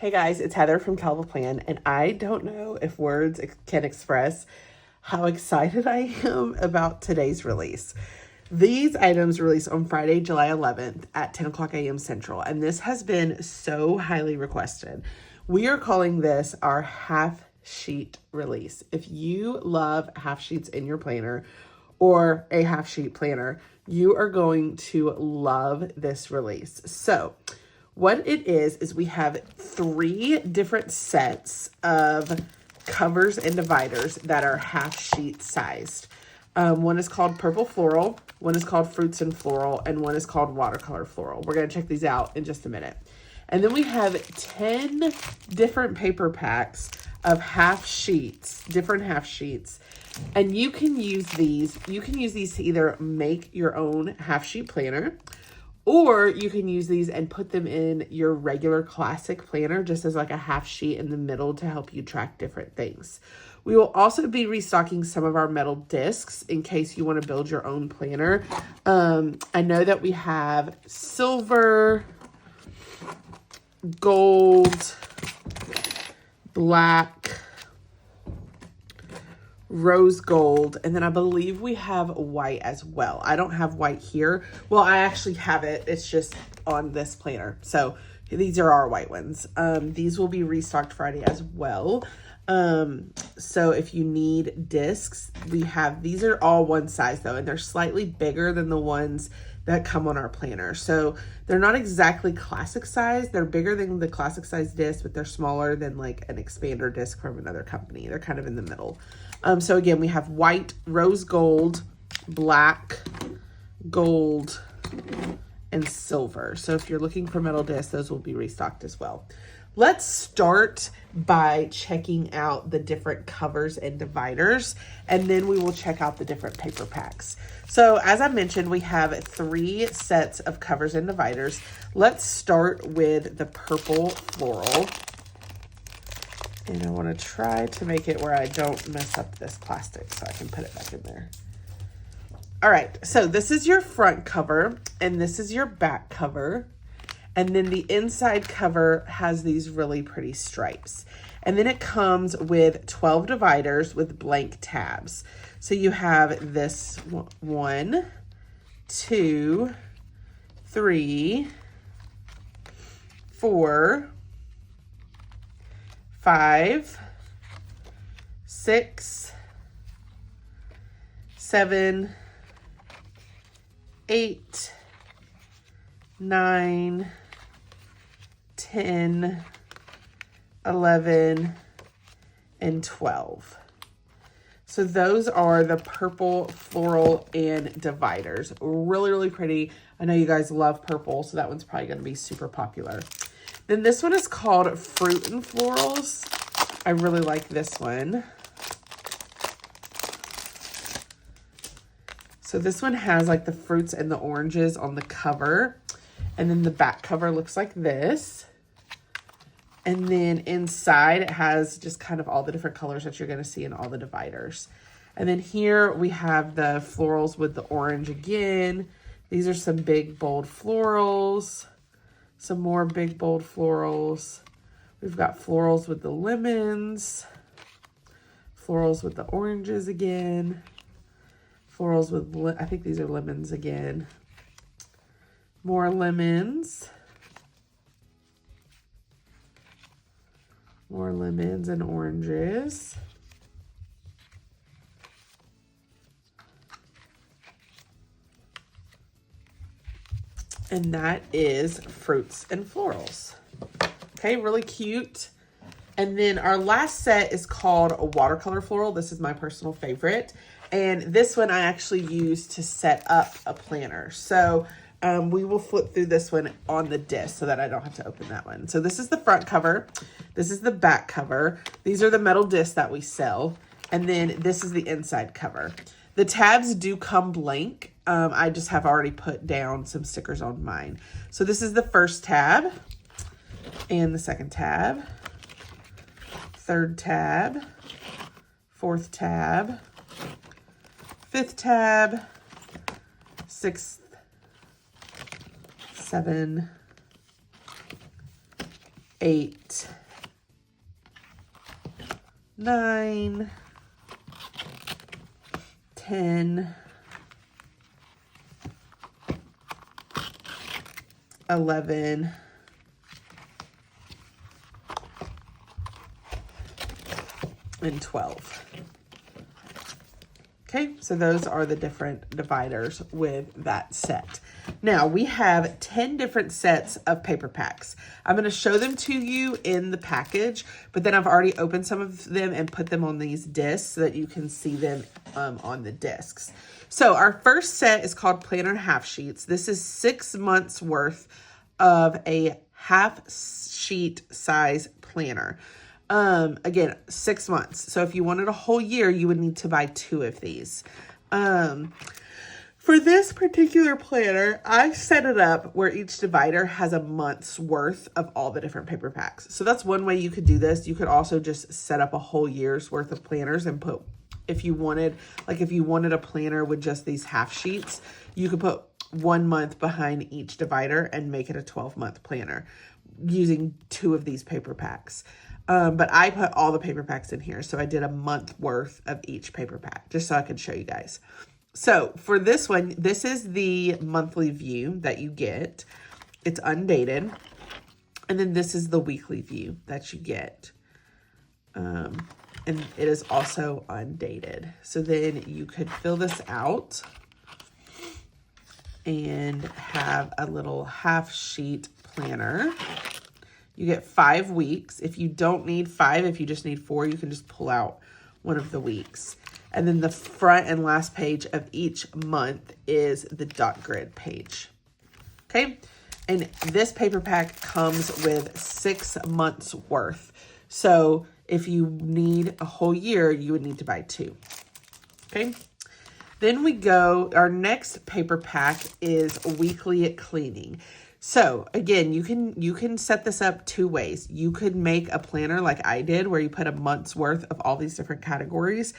Hey guys, it's Heather from Kell Plan, and I don't know if words can express how excited I am about today's release. These items released on Friday, July 11th at 10 o'clock a.m. Central, and this has been so highly requested. We are calling this our half sheet release. If you love half sheets in your planner or a half sheet planner, you are going to love this release. So, what it is we have 3 different sets of covers and dividers that are half sheet sized. One is called Purple Floral, one is called Fruits and Floral, and one is called Watercolor Floral. We're going to check these out in just a minute. And then we have 10 different paper packs of half sheets, different half sheets. And you can use these to either make your own half sheet planner, or you can use these and put them in your regular classic planner just as like a half sheet in the middle to help you track different things. We will also be restocking some of our metal discs in case you want to build your own planner. I know that we have silver, gold, black, rose gold, and then I believe we have white as well. I don't have white here. Well, I actually have it. It's just on this planner. So these are our white ones. These will be restocked Friday as well. So if you need discs, we have, these are all one size though, and they're slightly bigger than the ones that come on our planner. So they're not exactly classic size. They're bigger than the classic size disc, but they're smaller than like an expander disc from another company. They're kind of in the middle. So again, we have white, rose gold, black, gold, and silver. So if you're looking for metal discs, those will be restocked as well. Let's start by checking out the different covers and dividers, and then we will check out the different paper packs. So as I mentioned, we have 3 sets of covers and dividers. Let's start with the purple floral. And I want to try to make it where I don't mess up this plastic so I can put it back in there. All right, so this is your front cover, and this is your back cover. And then the inside cover has these really pretty stripes. And then it comes with 12 dividers with blank tabs. So you have this 1, 2, 3, 4, 5, 6, 7, 8, 9, 10, 11, and 12. So those are the purple floral and dividers. Really, really pretty. I know you guys love purple, so that one's probably going to be super popular. Then this one is called Fruit and Florals. I really like this one. So this one has like the fruits and the oranges on the cover. And then the back cover looks like this. And then inside it has just kind of all the different colors that you're going to see in all the dividers. And then here we have the florals with the orange again. These are some big, bold florals. Some more big, bold florals. We've got florals with the lemons. Florals with the oranges again. Florals with, I think these are lemons again. More lemons. More lemons and oranges. And that is Fruits and Florals. Okay, really cute. And then our last set is called a Watercolor Floral. This is my personal favorite. And this one I actually use to set up a planner. So we will flip through this one on the disc so that I don't have to open that one. So this is the front cover. This is the back cover. These are the metal discs that we sell. And then this is the inside cover. The tabs do come blank. I just have already put down some stickers on mine. So this is the first tab and the second tab, third tab, fourth tab, fifth tab, sixth, 7, 8, 9, 10, 11, and 12. Okay, so those are the different dividers with that set. Now we have 10 different sets of paper packs. I'm going to show them to you in the package, but then I've already opened some of them and put them on these discs so that you can see them on the discs. So our first set is called Planner Half Sheets. This is 6 months worth of a half sheet size planner. Again, 6 months. So if you wanted a whole year, you would need to buy 2 of these. For this particular planner, I set it up where each divider has a month's worth of all the different paper packs. So that's one way you could do this. You could also just set up a whole year's worth of planners and put, if you wanted a planner with just these half sheets, you could put 1 month behind each divider and make it a 12-month planner using 2 of these paper packs. But I put all the paper packs in here. So I did a month worth of each paper pack just so I could show you guys. So for this one, this is the monthly view that you get. It's undated. And then this is the weekly view that you get. And it is also undated. So then you could fill this out and have a little half sheet planner. You get 5 weeks. If you don't need 5, if you just need 4, you can just pull out one of the weeks. And then the front and last page of each month is the dot grid page. Okay. And this paper pack comes with 6 months worth. So if you need a whole year, you would need to buy 2. Okay. Then we go, our next paper pack is weekly cleaning. So again, you can set this up 2 ways. You could make a planner like I did where you put a month's worth of all these different categories.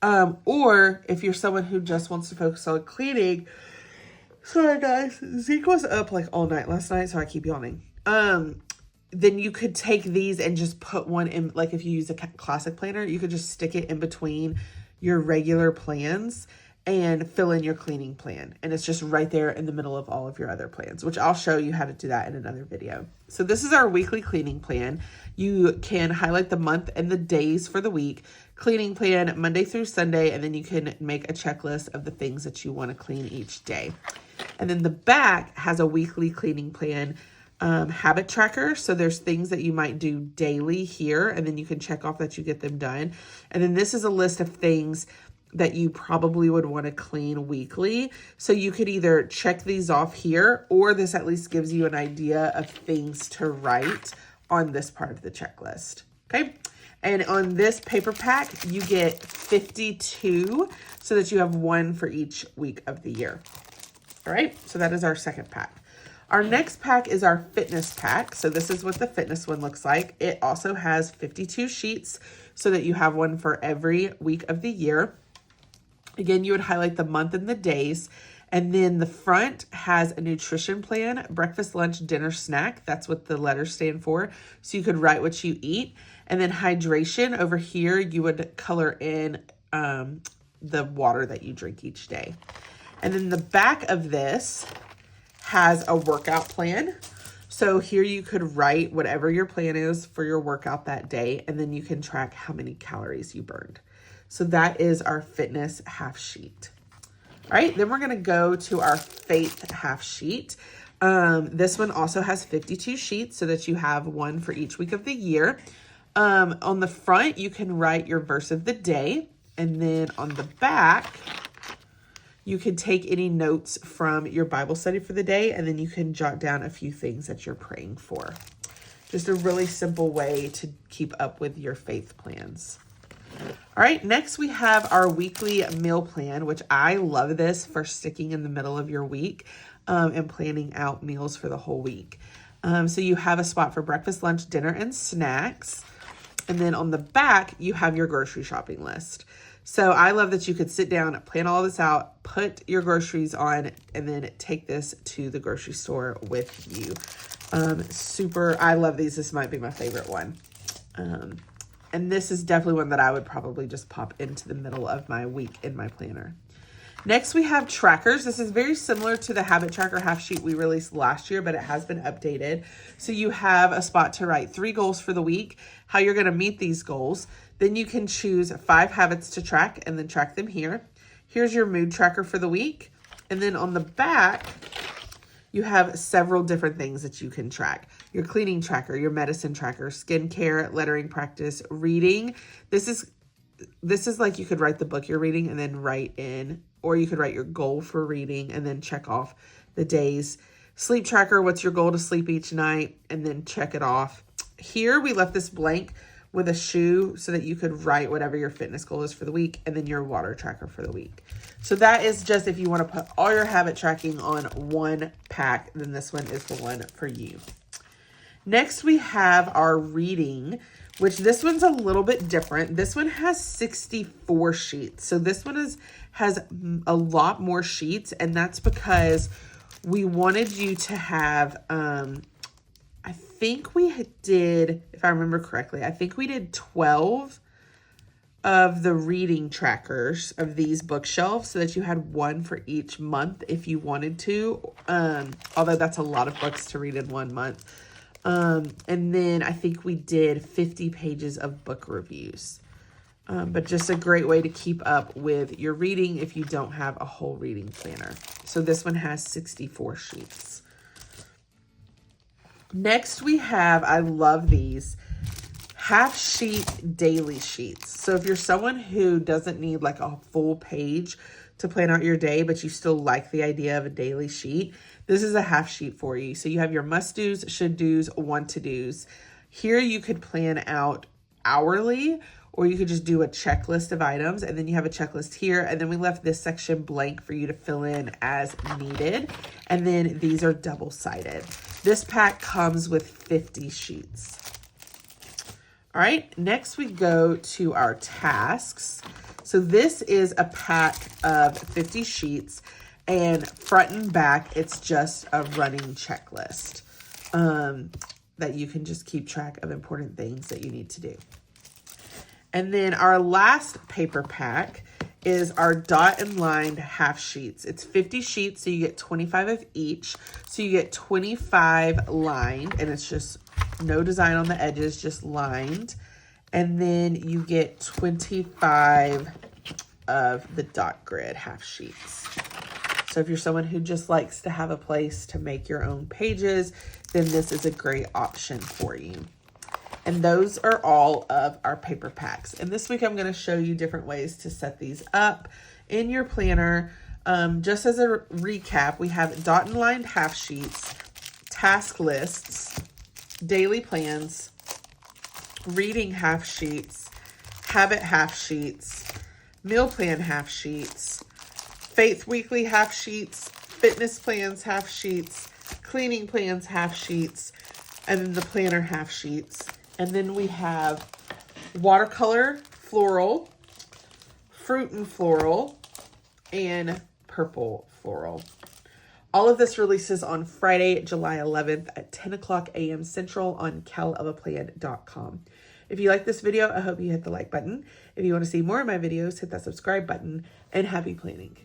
Or if you're someone who just wants to focus on cleaning, sorry guys, Zeke was up like all night last night, so I keep yawning. Then you could take these and just put one in, like if you use a classic planner, you could just stick it in between your regular plans and fill in your cleaning plan. And it's just right there in the middle of all of your other plans, which I'll show you how to do that in another video. So this is our weekly cleaning plan. You can highlight the month and the days for the week, cleaning plan Monday through Sunday, and then you can make a checklist of the things that you want to clean each day. And then the back has a weekly cleaning plan habit tracker. So there's things that you might do daily here, and then you can check off that you get them done. And then this is a list of things that you probably would want to clean weekly. So you could either check these off here, or this at least gives you an idea of things to write on this part of the checklist. Okay. And on this paper pack, you get 52 so that you have 1 for each week of the year. All right. So that is our second pack. Our next pack is our fitness pack. So this is what the fitness one looks like. It also has 52 sheets so that you have 1 for every week of the year. Again, you would highlight the month and the days. And then the front has a nutrition plan, breakfast, lunch, dinner, snack. That's what the letters stand for. So you could write what you eat. And then hydration over here, you would color in the water that you drink each day. And then the back of this has a workout plan. So here you could write whatever your plan is for your workout that day. And then you can track how many calories you burned. So that is our fitness half sheet. All right, then we're going to go to our faith half sheet. This one also has 52 sheets so that you have 1 for each week of the year. On the front, you can write your verse of the day. And then on the back, you can take any notes from your Bible study for the day, and then you can jot down a few things that you're praying for. Just a really simple way to keep up with your faith plans. All right, next we have our weekly meal plan, which I love this for sticking in the middle of your week and planning out meals for the whole week. So you have a spot for breakfast, lunch, dinner, and snacks. And then on the back, you have your grocery shopping list. So I love that you could sit down, plan all this out, put your groceries on, and then take this to the grocery store with you. I love these. This might be my favorite one. And this is definitely one that I would probably just pop into the middle of my week in my planner. Next, we have trackers. This is very similar to the habit tracker half sheet we released last year, but it has been updated. So you have a spot to write 3 goals for the week, how you're going to meet these goals. Then you can choose 5 habits to track and then track them here. Here's your mood tracker for the week. And then on the back, you have several different things that you can track. Your cleaning tracker, your medicine tracker, skincare, lettering practice, reading. This is like you could write the book you're reading and then write in, or you could write your goal for reading and then check off the days. Sleep tracker, what's your goal to sleep each night, and then check it off. Here we left this blank with a shoe so that you could write whatever your fitness goal is for the week, and then your water tracker for the week. So that is just if you want to put all your habit tracking on one pack, then this one is the one for you. Next, we have our reading, which this one's a little bit different. This one has 64 sheets. So this one has a lot more sheets, and that's because we wanted you to have, I think we did, if I remember correctly, I think we did 12 of the reading trackers of these bookshelves so that you had one for each month if you wanted to. Although that's a lot of books to read in 1 month. And then I think we did 50 pages of book reviews. But just a great way to keep up with your reading if you don't have a whole reading planner. So this one has 64 sheets. Next we have, I love these, half sheet daily sheets. So if you're someone who doesn't need like a full page to plan out your day, but you still like the idea of a daily sheet, this is a half sheet for you. So you have your must-dos, should-dos, want-to-dos. Here you could plan out hourly, or you could just do a checklist of items, and then you have a checklist here, and then we left this section blank for you to fill in as needed. And then these are double-sided. This pack comes with 50 sheets. All right, next we go to our tasks. So this is a pack of 50 sheets, and front and back, it's just a running checklist that you can just keep track of important things that you need to do. And then our last paper pack is our dot and lined half sheets. It's 50 sheets, so you get 25 of each. So you get 25 lined, and it's just no design on the edges, just lined. And then you get 25 of the dot grid half sheets. So if you're someone who just likes to have a place to make your own pages, then this is a great option for you. And those are all of our paper packs. And this week I'm going to show you different ways to set these up in your planner. Just as a recap, we have dot and lined half sheets, task lists, daily plans, reading half sheets, habit half sheets, meal plan half sheets, faith weekly half sheets, fitness plans half sheets, cleaning plans half sheets, and then the planner half sheets. And then we have watercolor, floral, fruit and floral, and purple floral. All of this releases on Friday, July 11th at 10 o'clock a.m. Central on kellofaplan.com. If you like this video, I hope you hit the like button. If you want to see more of my videos, hit that subscribe button, and happy planning.